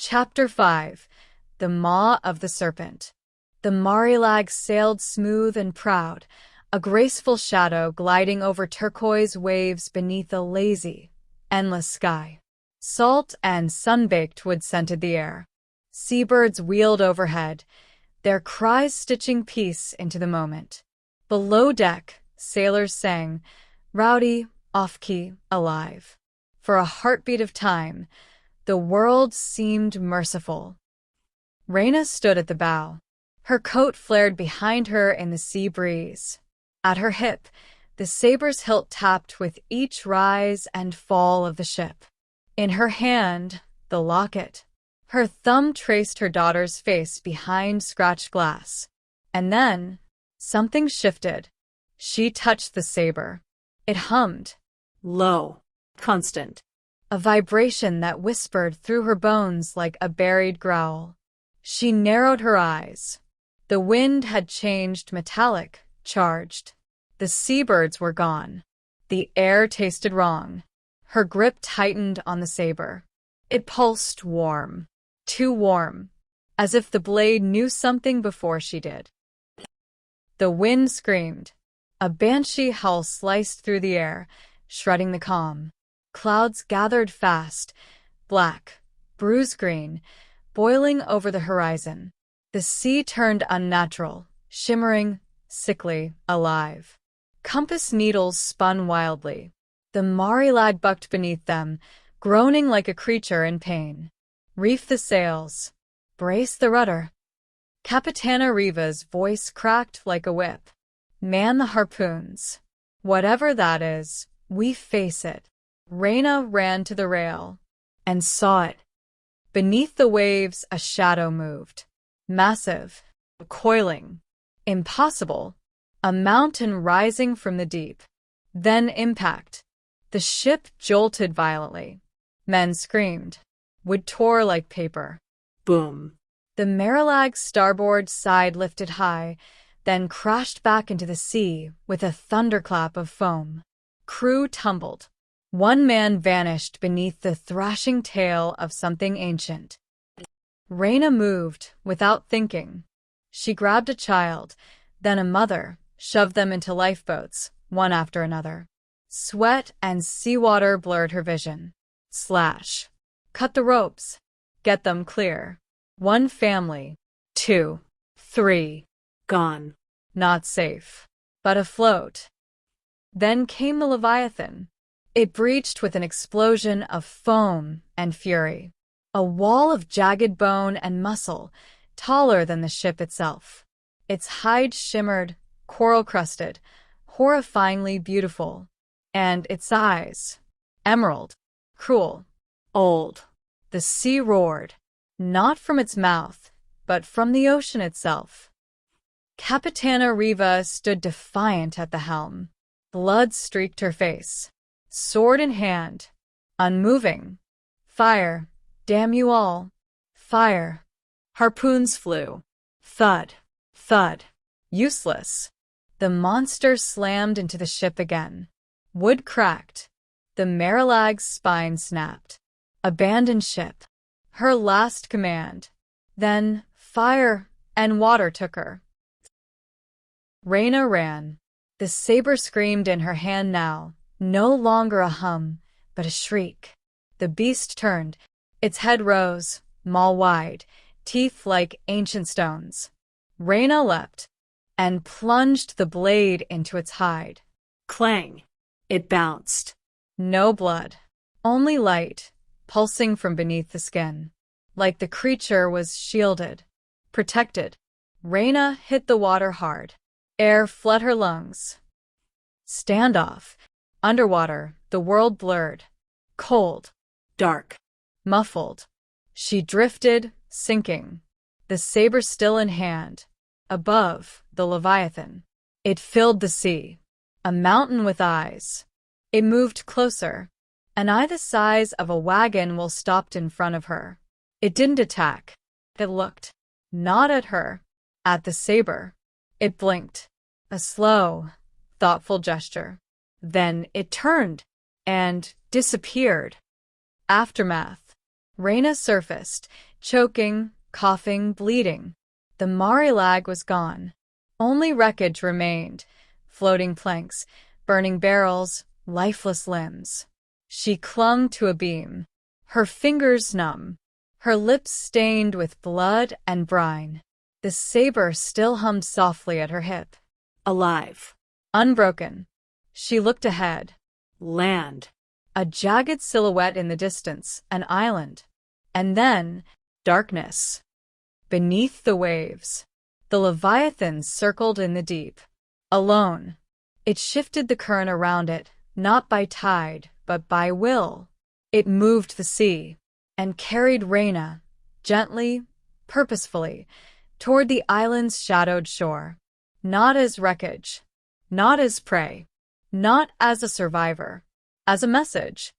Chapter 5. The Maw of the Serpent. The Marilag sailed smooth and proud, a graceful shadow gliding over turquoise waves beneath a lazy, endless sky. Salt and sun-baked wood scented the air. Seabirds wheeled overhead, their cries stitching peace into the moment. Below deck, sailors sang, rowdy, off-key, alive. For a heartbeat of time, the world seemed merciful. Reyna stood at the bow. Her coat flared behind her in the sea breeze. At her hip, the Saber's hilt tapped with each rise and fall of the ship. In her hand, the locket. Her thumb traced her daughter's face behind scratched glass. And then, something shifted. She touched the Saber. It hummed. Low. Constant. A vibration that whispered through her bones like a buried growl. She narrowed her eyes. The wind had changed metallic, charged. The seabirds were gone. The air tasted wrong. Her grip tightened on the Saber. It pulsed warm. Too warm. As if the blade knew something before she did. The wind screamed. A banshee howl sliced through the air, shredding the calm. Clouds gathered fast, black, bruise-green, boiling over the horizon. The sea turned unnatural, shimmering, sickly, alive. Compass needles spun wildly. The Marilag bucked beneath them, groaning like a creature in pain. Reef the sails. Brace the rudder. Capitana Riva's voice cracked like a whip. Man the harpoons. Whatever that is, we face it. Reyna ran to the rail and saw it. Beneath the waves, a shadow moved. Massive, coiling, impossible. A mountain rising from the deep. Then impact. The ship jolted violently. Men screamed. Wood tore like paper. Boom. The Marilag's starboard side lifted high, then crashed back into the sea with a thunderclap of foam. Crew tumbled. One man vanished beneath the thrashing tail of something ancient. Reyna moved without thinking. She grabbed a child, then a mother, shoved them into lifeboats, one after another. Sweat and seawater blurred her vision. Slash. Cut the ropes. Get them clear. One family. 2. 3. Gone. Not safe. But afloat. Then came the Leviathan. It breached with an explosion of foam and fury. A wall of jagged bone and muscle, taller than the ship itself. Its hide shimmered, coral-crusted, horrifyingly beautiful. And its eyes, emerald, cruel, old. The sea roared, not from its mouth, but from the ocean itself. Capitana Riva stood defiant at the helm. Blood streaked her face. Sword in hand, unmoving. Fire, damn you all. Fire. Harpoons flew. Thud, thud. Useless. The monster slammed into the ship again. Wood cracked. The Marilag's spine snapped. Abandon ship. Her last command. Then fire and water took her. Reyna ran. The Saber screamed in her hand now. No longer a hum, but a shriek. The beast turned. Its head rose, maw wide, teeth like ancient stones. Reyna leapt and plunged the blade into its hide. Clang. It bounced. No blood, only light, pulsing from beneath the skin. Like the creature was shielded, protected. Reyna hit the water hard. Air flooded her lungs. Standoff. Underwater, the world blurred. Cold. Dark. Muffled. She drifted, sinking. The Saber still in hand. Above, the Leviathan. It filled the sea. A mountain with eyes. It moved closer. An eye the size of a wagon while stopped in front of her. It didn't attack. It looked. Not at her. At the Saber. It blinked. A slow, thoughtful gesture. Then it turned and disappeared. Aftermath. Reyna surfaced, choking, coughing, bleeding. The Marilag was gone. Only wreckage remained, floating planks, burning barrels, lifeless limbs. She clung to a beam, her fingers numb, her lips stained with blood and brine. The saber still hummed softly at her hip. Alive. Unbroken. She looked ahead. Land. A jagged silhouette in the distance, an island. And then, darkness. Beneath the waves, the Leviathan circled in the deep. Alone. It shifted the current around it, not by tide, but by will. It moved the sea, and carried Reyna, gently, purposefully, toward the island's shadowed shore. Not as wreckage, not as prey, not as a survivor, as a message.